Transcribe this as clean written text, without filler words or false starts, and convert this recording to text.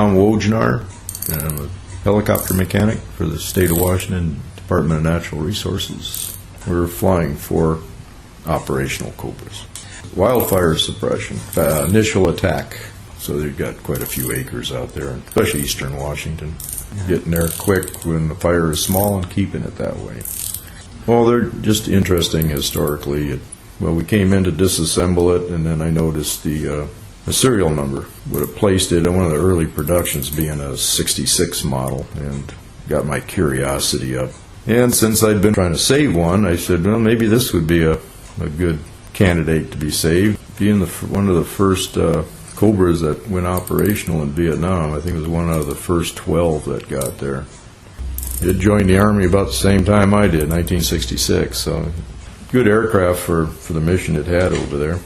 Tom Wojnar. I'm a helicopter mechanic for the state of Washington Department of Natural Resources. We're flying 4 operational Cobras. Wildfire suppression, initial attack. So they've got quite a few acres out there, especially eastern Washington. Getting there quick when the fire is small and keeping it that way. Well, they're just interesting historically. Well, we came in to disassemble it, and then I noticed the serial number would have placed it in one of the early productions being a 66 model, and got my curiosity up. And since I'd been trying to save one, I said, well, maybe this would be a good candidate to be saved. Being one of the first Cobras that went operational in Vietnam, I think it was one out of the first 12 that got there. It joined the Army about the same time I did, 1966, so good aircraft for the mission it had over there.